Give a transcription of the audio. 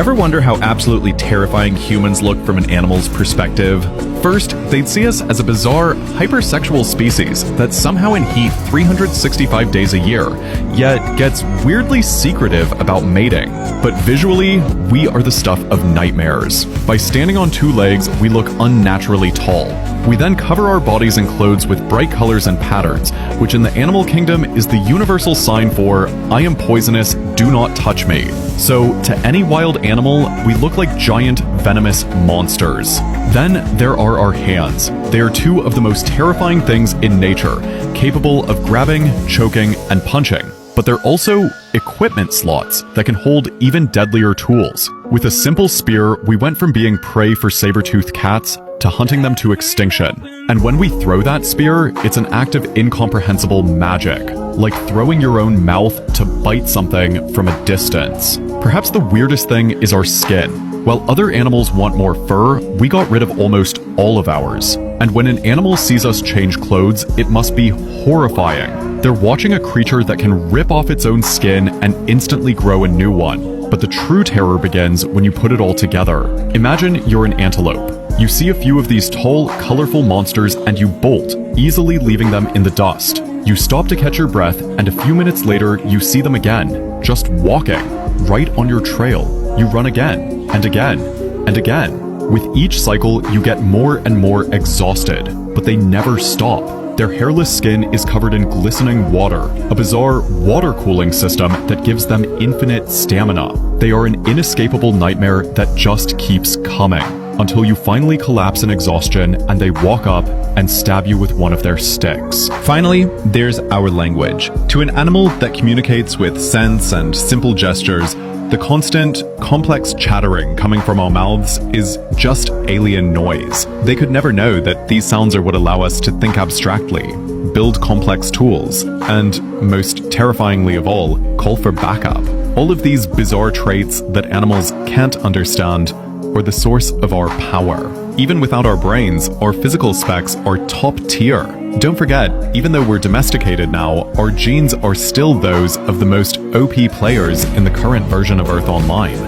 Ever wonder how absolutely terrifying humans look from an animal's perspective? First, they'd see us as a bizarre, hypersexual species that somehow in heat 365 days a year, yet gets weirdly secretive about mating. But visually, we are the stuff of nightmares. By standing on two legs, we look unnaturally tall. We then cover our bodies in clothes with bright colors and patterns, which in the animal kingdom is the universal sign for, I am poisonous, do not touch me. So, to any wild animal, we look like giant, venomous monsters. Then there are our hands. They are two of the most terrifying things in nature, capable of grabbing, choking, and punching. But they're also equipment slots that can hold even deadlier tools. With a simple spear, we went from being prey for saber-toothed cats to hunting them to extinction. And when we throw that spear, it's an act of incomprehensible magic, like throwing your own mouth to bite something from a distance. Perhaps the weirdest thing is our skin. While other animals want more fur, we got rid of almost all of ours. And when an animal sees us change clothes, it must be horrifying. They're watching a creature that can rip off its own skin and instantly grow a new one. But the true terror begins when you put it all together. Imagine you're an antelope. You see a few of these tall, colorful monsters and you bolt, easily leaving them in the dust. You stop to catch your breath, and a few minutes later, you see them again, just walking, right on your trail. You run again, and again, and again. With each cycle, you get more and more exhausted, but they never stop. Their hairless skin is covered in glistening water, a bizarre water cooling system that gives them infinite stamina. They are an inescapable nightmare that just keeps coming, until you finally collapse in exhaustion and they walk up and stab you with one of their sticks. Finally, there's our language. To an animal that communicates with sense and simple gestures, the constant, complex chattering coming from our mouths is just alien noise. They could never know that these sounds are what allow us to think abstractly, build complex tools, and, most terrifyingly of all, call for backup. All of these bizarre traits that animals can't understand are the source of our power. Even without our brains, our physical specs are top tier. Don't forget, even though we're domesticated now, our genes are still those of the most OP players in the current version of Earth Online.